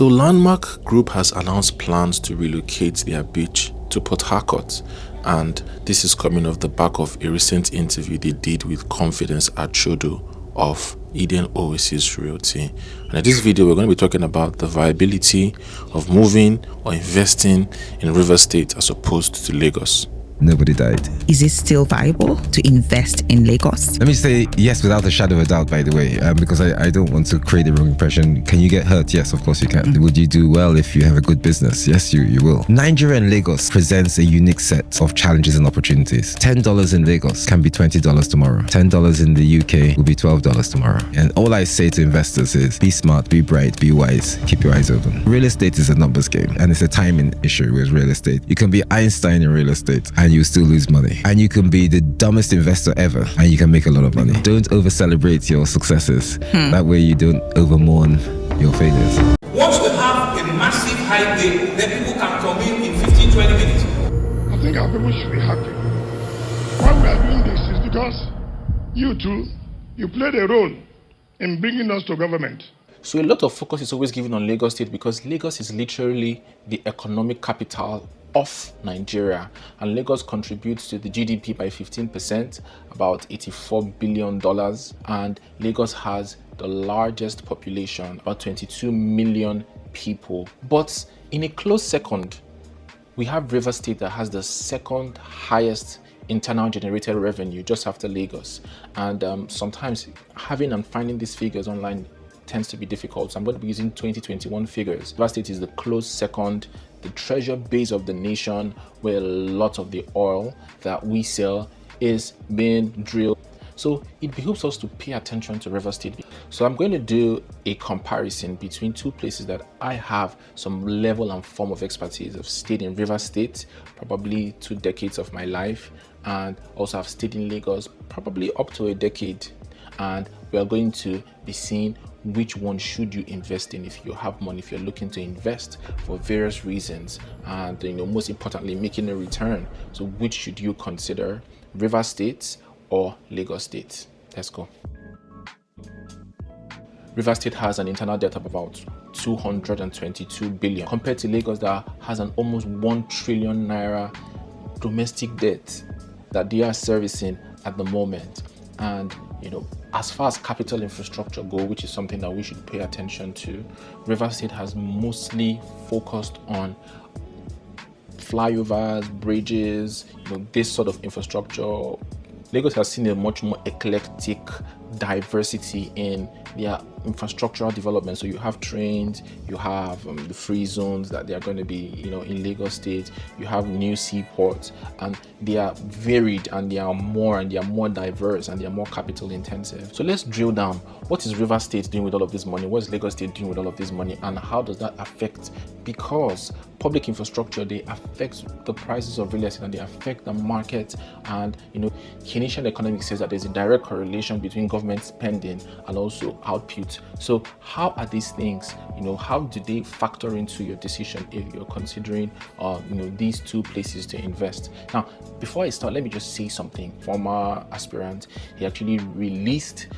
So Landmark Group has announced plans to relocate their beach to Port Harcourt, and this is coming off the back of a recent interview they did with Confidence Achodo of Eden Oasis Realty. And in this video, we're going to be talking about the viability of moving or investing in Rivers State as opposed to Lagos. Nobody died. Is it still viable to invest in Lagos? Let me say yes without a shadow of a doubt, by the way, because I don't want to create the wrong impression. Can you get hurt? Yes, of course you can. Would you do well if you have a good business? Yes, you will. Nigeria and Lagos presents a unique set of challenges and opportunities. $10 in Lagos can be $20 tomorrow. $10 in the UK will be $12 tomorrow. And all I say to investors is be smart, be bright, be wise, keep your eyes open. Real estate is a numbers game, and it's a timing issue with real estate. You can be Einstein in real estate and you still lose money, and you can be the dumbest investor ever and you can make a lot of money. Don't over celebrate your successes. That way you don't over mourn your failures. Once we have a massive highway, then people can come in 15-20 minutes. I think our people should be happy. Why we are doing this is because you played a role in bringing us to government. So a lot of focus is always given on Lagos State because Lagos is literally the economic capital of Nigeria, and Lagos contributes to the GDP by 15%, about $84 billion, and Lagos has the largest population, about 22 million people. But in a close second, we have Rivers State that has the second highest internal generated revenue just after Lagos, and sometimes having and finding these figures online tends to be difficult, so I'm going to be using 2021 figures. Rivers State is the close second, the treasure base of the nation, where a lot of the oil that we sell is being drilled. So it behooves us to pay attention to Rivers State. So I'm going to do a comparison between two places that I have some level and form of expertise. I've stayed in Rivers State probably 2 decades of my life, and also I've stayed in Lagos probably up to a decade, and we are going to be seeing which one should you invest in if you have money, if you're looking to invest for various reasons, and most importantly making a return. So which should you consider, Rivers State or Lagos State? Let's go. Rivers State has an internal debt of about 222 billion compared to Lagos that has an almost 1 trillion naira domestic debt that they are servicing at the moment. And as far as capital infrastructure go, which is something that we should pay attention to, Rivers State has mostly focused on flyovers, bridges, this sort of infrastructure. Lagos has seen a much more eclectic diversity in their infrastructural development. So you have trains, you have the free zones that they are going to be in Lagos State, you have new seaports, and they are varied, and they are more diverse, and they are more capital intensive. So let's drill down. What is Rivers State doing with all of this money? What is Lagos State doing with all of this money, and how does that affect? Because public infrastructure, they affect the prices of real estate and they affect the market. And Keynesian economics says that there's a direct correlation between government spending and also output. So how are these things, how do they factor into your decision if you're considering these two places to invest? Now, before I start, let me just say something. Former aspirant, he actually released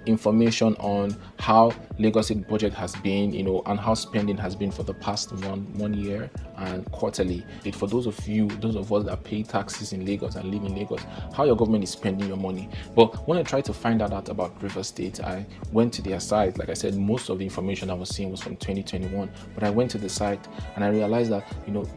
information on how Lagos State budget has been, and how spending has been for the past one year and quarterly. For those of us that pay taxes in Lagos and live in Lagos, how your government is spending your money. But when I tried to find out about Rivers State, I went to their site. Like I said, most of the information I was seeing was from 2021, but I went to the site and I realized that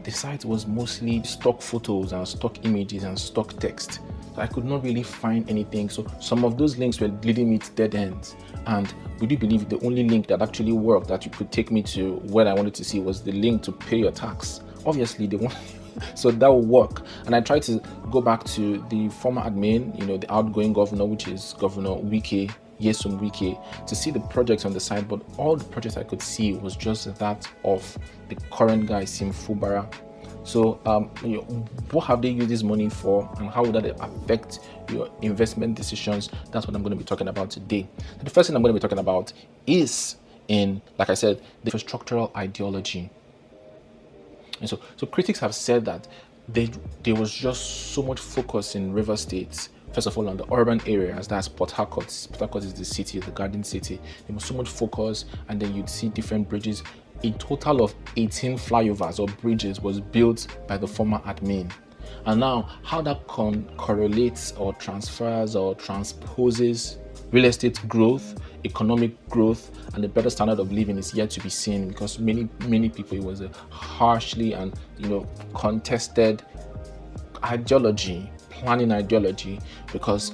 the site was mostly stock photos and stock images and stock text. So I could not really find anything. So some of those links were leading me to dead ends. And would you believe the only link that actually worked, that you could take me to what I wanted to see, was the link to pay your tax? Obviously they want so that will work. And I tried to go back to the former admin, the outgoing governor, which is Governor Uche, Yesom Wike, to see the projects on the side, but all the projects I could see was just that of the current guy, Sim Fubara. So what have they used this money for, and how would that affect your investment decisions? That's what I'm going to be talking about today. The first thing I'm going to be talking about is, like I said, the infrastructural ideology. And so critics have said that there was just so much focus in Rivers State First of all, on the urban areas, that's Port Harcourt. Port Harcourt is the city, the garden city. There was so much focus, and then you'd see different bridges. A total of 18 flyovers or bridges was built by the former admin. And now, how that correlates or transfers or transposes real estate growth, economic growth, and a better standard of living is yet to be seen, because many people, it was a harshly and contested ideology, planning ideology, because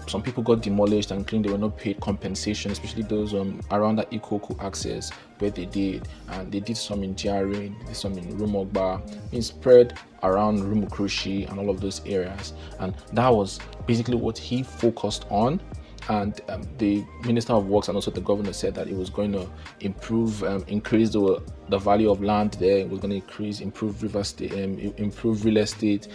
some people got demolished and claimed they were not paid compensation, especially those around that Ikoku access where they did, and they did some in Jiarin, they did some in Rumogba, being spread around Rumukrushi and all of those areas, and that was basically what he focused on. And the Minister of Works and also the governor said that it was going to increase the value of land there. It was going to improve real estate,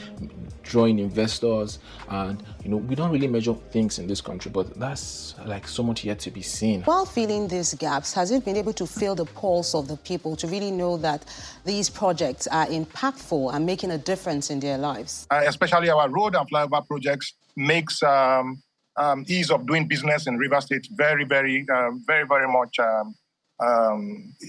drawing investors. And we don't really measure things in this country, but that's like so much yet to be seen. While filling these gaps, has it been able to feel the pulse of the people to really know that these projects are impactful and making a difference in their lives? Especially our road and flyover projects makes ease of doing business in Rivers State very much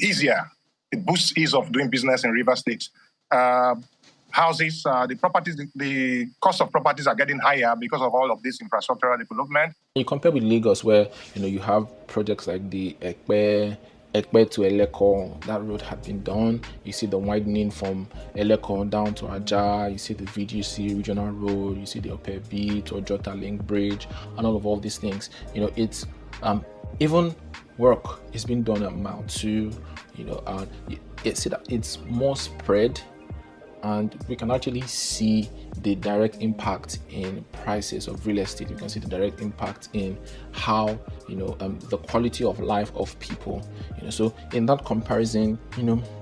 easier. It boosts ease of doing business in Rivers State. Houses, the cost of properties are getting higher because of all of this infrastructural development. You compare with Lagos, where you have projects like the Ekpe to Eleko, that road had been done. You see the widening from Eleko down to Aja. You see the VGC regional road. You see the Opebi to Ojota Link Bridge, and all these things. It's even work is being done at Mile 2. And it's more spread, and we can actually see the direct impact in prices of real estate. You can see the direct impact in how the quality of life of people. So in that comparison,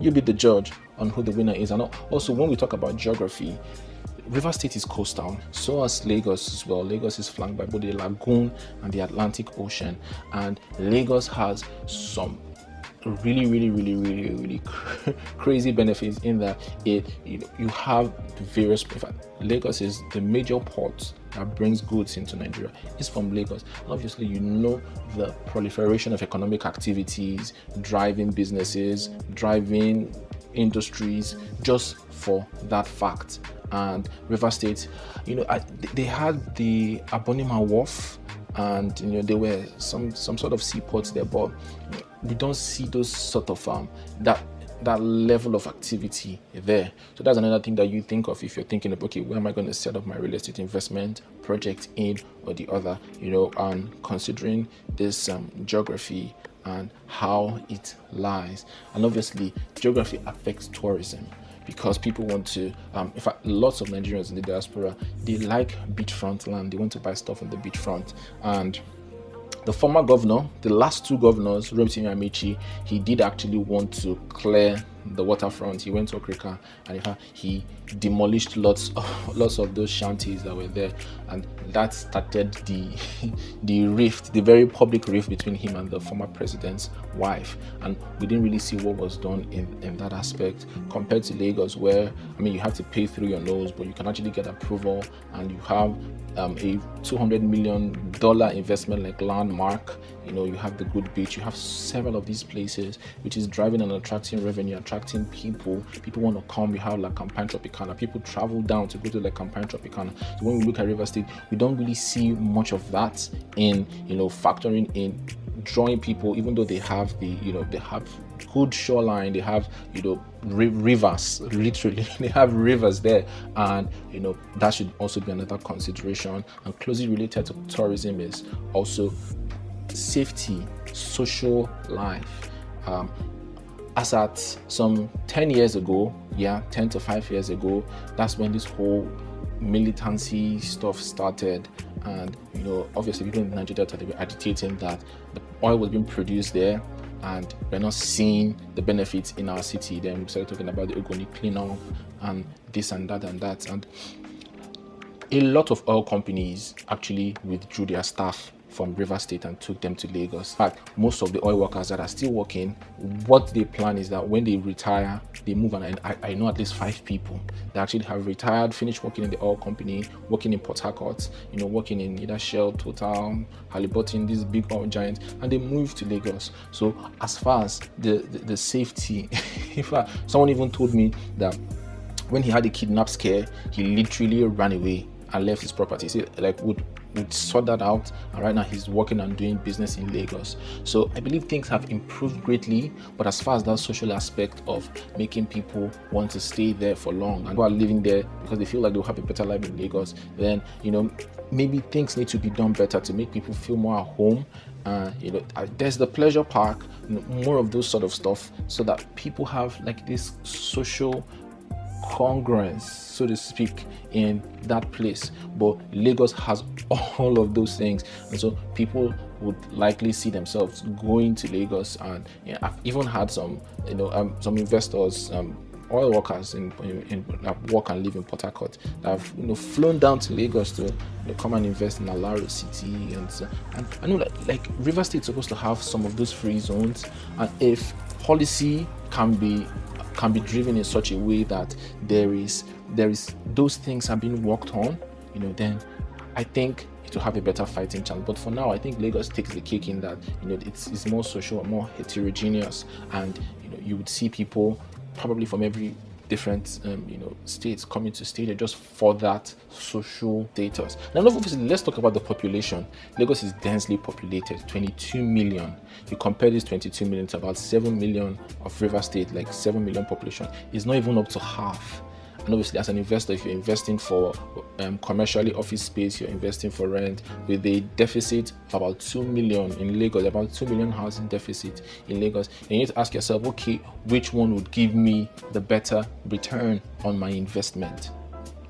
you be the judge on who the winner is. And also, when we talk about geography, Rivers State is coastal, so as Lagos as well. Lagos is flanked by both the lagoon and the Atlantic Ocean, and Lagos has some really crazy benefits in that you have various. In fact, Lagos is the major port that brings goods into Nigeria. It's from Lagos. And obviously, the proliferation of economic activities, driving businesses, driving industries, just for that fact. And River State, they had the Abonima Wharf, and there were some sort of seaports there, but we don't see those sort of that level of activity there. So that's another thing that you think of if you're thinking of, okay, where am I going to set up my real estate investment project in or the other, and considering this geography and how it lies. And obviously, geography affects tourism, because people want to, in fact, lots of Nigerians in the diaspora, they like beachfront land. They want to buy stuff on the beachfront. And the former governor, the last two governors, Rotimi Amici, he did actually want to clear the waterfront. He went to Okrika, and in fact, he demolished lots of those shanties that were there, and that started the rift, the very public rift between him and the former president's wife. And we didn't really see what was done in that aspect, compared to Lagos, where you have to pay through your nose, but you can actually get approval, and you have a $200 million investment like Landmark. You have the good beach. You have several of these places, which is driving and attracting revenue, attracting people. People want to come. We have like Campaign Tropicana. People travel down to go to like Campaign Tropicana. So when we look at River State, we don't really see much of that in factoring in drawing people, even though they have they have good shoreline, they have rivers, literally they have rivers there, and that should also be another consideration. And closely related to tourism is also safety, social life. As at some 10 years ago, 10 to 5 years ago, that's when this whole militancy stuff started. And obviously people in the Nigeria Delta, they were agitating that the oil was being produced there and we're not seeing the benefits in our city. Then we started talking about the Ogoni cleanup and this and that and that. And a lot of oil companies actually withdrew their staff from River State and took them to Lagos. In fact, most of the oil workers that are still working, what they plan is that when they retire, they move on. And I know at least 5 people that actually have retired, finished working in the oil company, working in Port Harcourt, working in either Shell, Total, Halliburton, these big oil giants, and they moved to Lagos. So as far as the safety, in fact, someone even told me that when he had a kidnap scare, he literally ran away and left his property. So would sort that out, and right now he's working and doing business in Lagos. So I believe things have improved greatly, but as far as that social aspect of making people want to stay there for long and who are living there because they feel like they'll have a better life in Lagos, then maybe things need to be done better to make people feel more at home. There's the pleasure park, more of those sort of stuff, so that people have like this social congruence, so to speak, in that place. But Lagos has all of those things, and so people would likely see themselves going to Lagos. And I've even had some investors, oil workers in that work and live in Port Harcourt, that have flown down to Lagos to come and invest in Alaro City, and I know that like River State is supposed to have some of those free zones, and if policy can be driven in such a way that there is those things are being worked on, then I think it will have a better fighting chance. But for now, I think Lagos takes the cake in that it's more social, more heterogeneous, and you would see people probably from every different states coming to stay there just for that social status. Now, obviously, let's talk about the population. Lagos is densely populated, 22 million. You compare this 22 million to about 7 million of River State, like 7 million population, is not even up to half. And obviously, as an investor, if you're investing for commercially office space, you're investing for rent, with a deficit of about 2 million in Lagos, about 2 million housing deficit in Lagos, and you need to ask yourself, okay, which one would give me the better return on my investment?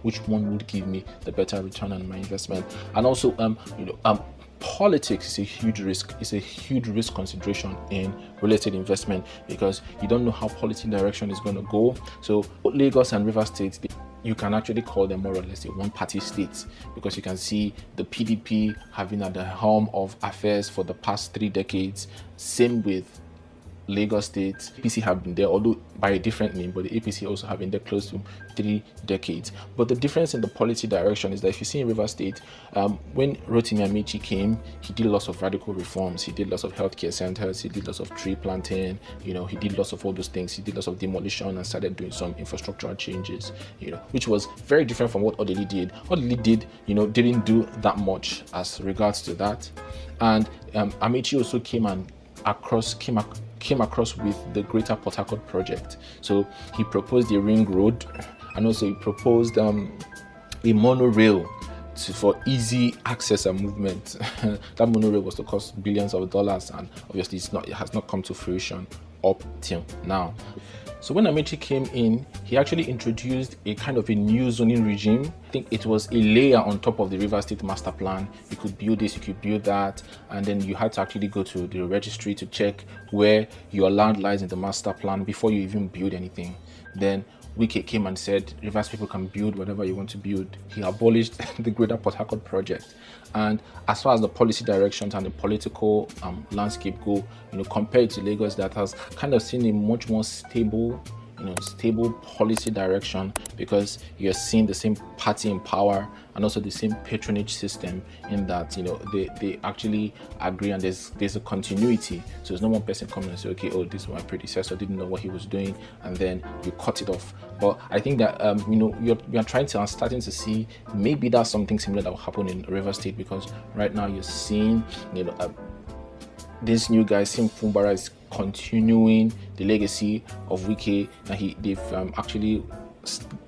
Which one would give me the better return on my investment? And also, politics is a huge risk. It's a huge risk consideration in real estate investment, because you don't know how policy direction is going to go. So Lagos and River State, you can actually call them more or less a one-party state, because you can see the PDP having at the helm of affairs for the past 3 decades. Same with Lagos State. APC have been there, although by a different name, but the APC also have been there close to 3 decades. But the difference in the policy direction is that if you see in River State, when Rotimi Amechi came, he did lots of radical reforms. He did lots of healthcare centers. He did lots of tree planting. He did lots of all those things. He did lots of demolition and started doing some infrastructural changes, which was very different from what Odili did. Odili did, didn't do that much as regards to that. And Amechi also came across with the Greater Port Harcourt project. So he proposed a ring road, and also he proposed a monorail for easy access and movement. That monorail was to cost billions of dollars, and obviously it has not come to fruition up till now. So when Amechi came in, he actually introduced a kind of a new zoning regime. I think it was a layer on top of the River State master plan. You could build this, you could build that, and then you had to actually go to the registry to check where your land lies in the master plan before you even build anything. Then Uche came and said, Rivers people can build whatever you want to build. He abolished the Greater Port Harcourt project. And as far as the policy directions and the political landscape go, compared to Lagos, that has kind of seen a much more stable policy direction, because you're seeing the same party in power and also the same patronage system, in that they actually agree, and there's a continuity. So there's no one person coming and say, okay, this is my predecessor didn't know what he was doing, and then you cut it off. But I think that I'm starting to see maybe that's something similar that will happen in River State, because right now you're seeing this new guy, Sim Fumbara, is continuing the legacy of Uche, and they've actually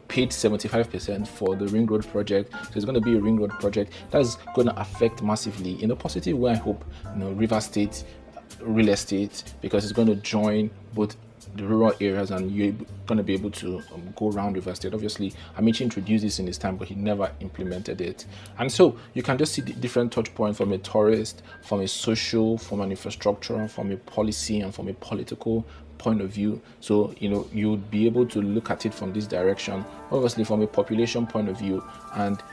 paid 75% for the ring road project. So it's going to be a ring road project that's going to affect massively, in a positive way, I hope, River State real estate, because it's going to join both the rural areas, and you're going to be able to go around River State. Obviously, Amechi introduced this in his time, but he never implemented it. And so you can just see the different touch points from a tourist, from a social, from an infrastructural, from a policy, and from a political point of view. So you'd be able to look at it from this direction, obviously from a population point of view, and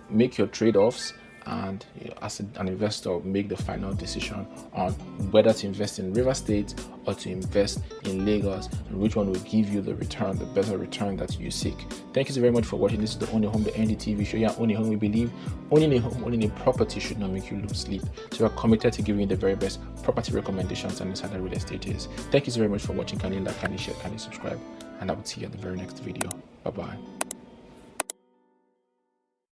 make your trade-offs and as an investor, make the final decision on whether to invest in River State or to invest in Lagos, and which one will give you the return, the better return that you seek. Thank you so very much for watching. This is the Ownahome.ng TV show. Yeah, Ownahome, we believe owning a home, owning a property should not make you lose sleep. So we're committed to giving you the very best property recommendations and insider real estate is. Thank you so very much for watching. Kindly like, kindly share, kindly subscribe, and I will see you at the very next video. Bye bye.